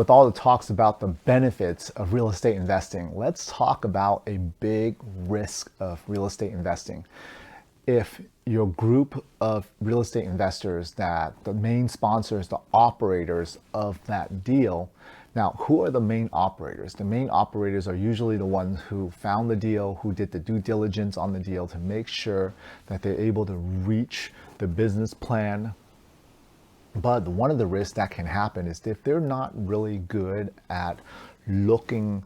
with all the talks about the benefits of real estate investing, let's talk about a big risk of real estate investing. If your group of real estate investors, that the main sponsors, the operators of that deal, now who are the main operators? The main operators are usually the ones who found the deal, who did the due diligence on the deal to make sure that they're able to reach the business plan. But one of the risks that can happen is if they're not really good at looking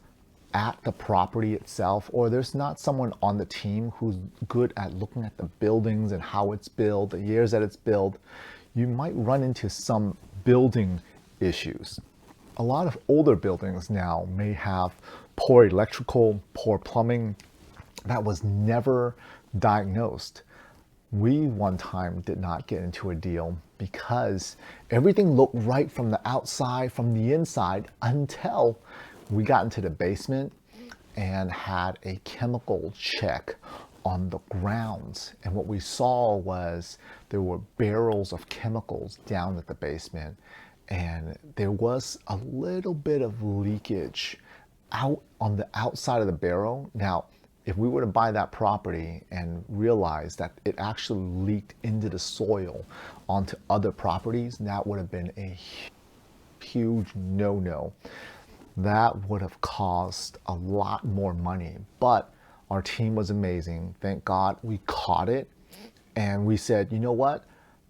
at the property itself, or there's not someone on the team who's good at looking at the buildings and how it's built, the years that it's built, you might run into some building issues. A lot of older buildings now may have poor electrical, poor plumbing that was never diagnosed. We one time did not get into a deal because everything looked right from the outside, from the inside, until we got into the basement and had a chemical check on the grounds. And what we saw was there were barrels of chemicals down at the basement, and there was a little bit of leakage out on the outside of the barrel. Now, if we were to buy that property and realize that it actually leaked into the soil onto other properties, that would have been a huge no-no. That would have cost a lot more money. But our team was amazing. Thank God we caught it. And we said, you know what?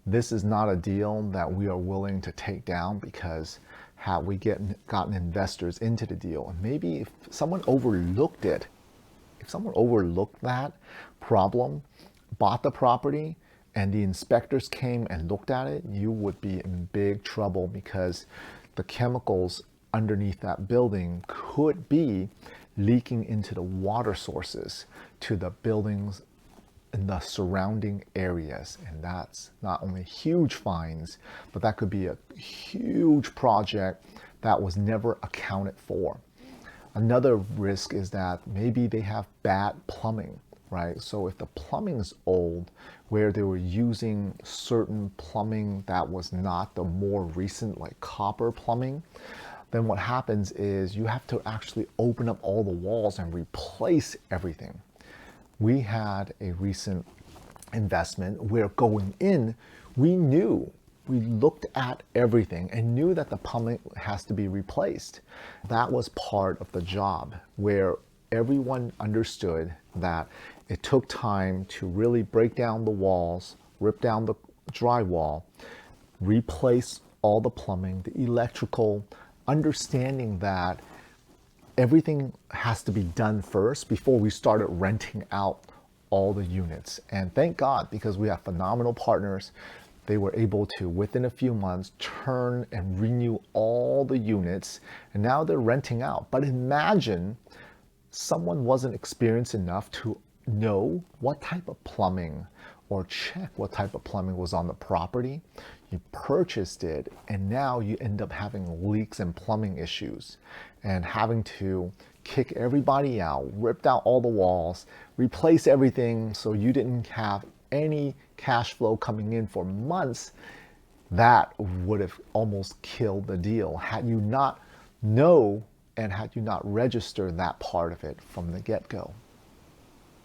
This is not a deal that we are willing to take down, because had we gotten investors into the deal, and maybe if someone overlooked it, if someone overlooked that problem, bought the property, and the inspectors came and looked at it, you would be in big trouble, because the chemicals underneath that building could be leaking into the water sources to the buildings in the surrounding areas. And that's not only huge fines, but that could be a huge project that was never accounted for. Another risk is that maybe they have bad plumbing, right? So if the plumbing is old, where they were using certain plumbing that was not the more recent, like copper plumbing, then what happens is you have to actually open up all the walls and replace everything. We had a recent investment where going in, we looked at everything and knew that the plumbing has to be replaced. That was part of the job, where everyone understood that it took time to really break down the walls, rip down the drywall, replace all the plumbing, the electrical, understanding that everything has to be done first before we started renting out all the units. And thank God, because we have phenomenal partners, they were able to, within a few months, turn and renew all the units, and now they're renting out. But imagine someone wasn't experienced enough to know what type of plumbing, or check what type of plumbing was on the property. You purchased it, and now you end up having leaks and plumbing issues, and having to kick everybody out, rip out all the walls, replace everything, so you didn't have any cash flow coming in for months. That would have almost killed the deal had you not know and had you not registered that part of it from the get-go.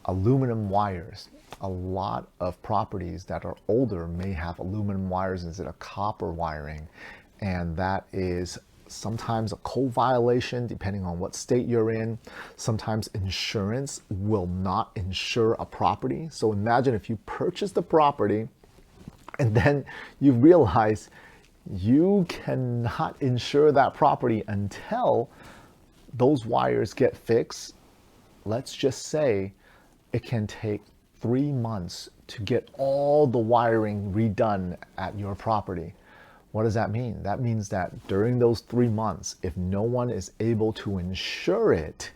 Aluminum wires. A lot of properties that are older may have aluminum wires instead of copper wiring, and that is sometimes a code violation depending on what state you're in. Sometimes insurance will not insure a property. So imagine if you purchase the property and then you realize you cannot insure that property until those wires get fixed. Let's just say it can take 3 months to get all the wiring redone at your property. What does that mean? That means that during those 3 months, if no one is able to insure it,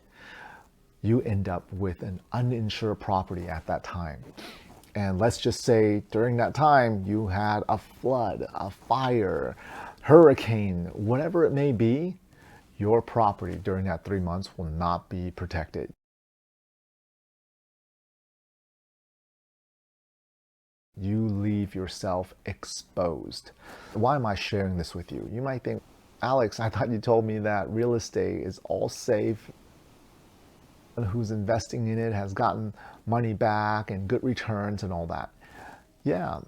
you end up with an uninsured property at that time. And let's just say during that time, you had a flood, a fire, hurricane, whatever it may be, your property during that 3 months will not be protected. You leave yourself exposed. Why am I sharing this with you? You might think, Alex, I thought you told me that real estate is all safe. Who's investing in it has gotten money back and good returns and all that. Yeah,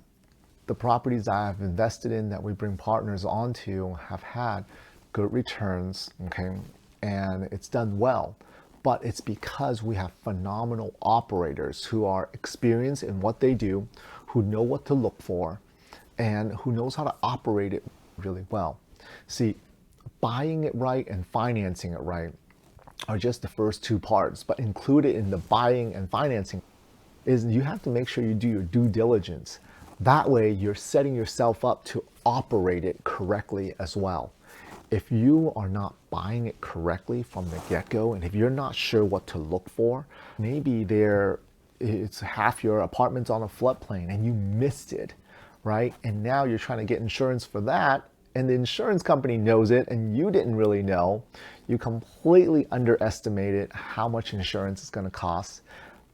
the properties I've invested in that we bring partners onto have had good returns, okay, and it's done well. But it's because we have phenomenal operators who are experienced in what they do, who know what to look for, and who knows how to operate it really well. See, buying it right and financing it right are just the first two parts, but included in the buying and financing is you have to make sure you do your due diligence. That way you're setting yourself up to operate it correctly as well. If you are not buying it correctly from the get-go, and if you're not sure what to look for, maybe it's half your apartment's on a floodplain and you missed it, right? And now you're trying to get insurance for that, and the insurance company knows it and you didn't really know. You completely underestimated how much insurance is going to cost.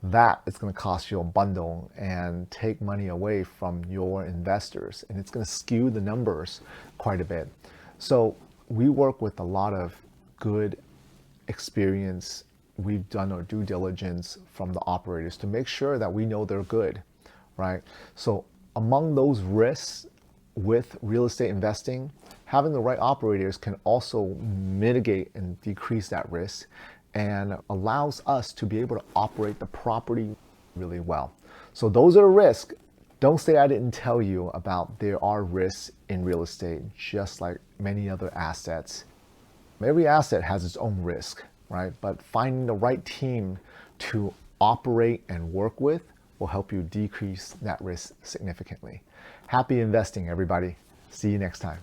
That is going to cost you a bundle and take money away from your investors, and it's going to skew the numbers quite a bit. So we work with a lot of good experience. We've done our due diligence from the operators to make sure that we know they're good, right? So among those risks with real estate investing, having the right operators can also mitigate and decrease that risk and allows us to be able to operate the property really well. So those are the risks. Don't say I didn't tell you about there are risks in real estate, just like many other assets. Every asset has its own risk, right? But finding the right team to operate and work with will help you decrease that risk significantly. Happy investing, everybody. See you next time.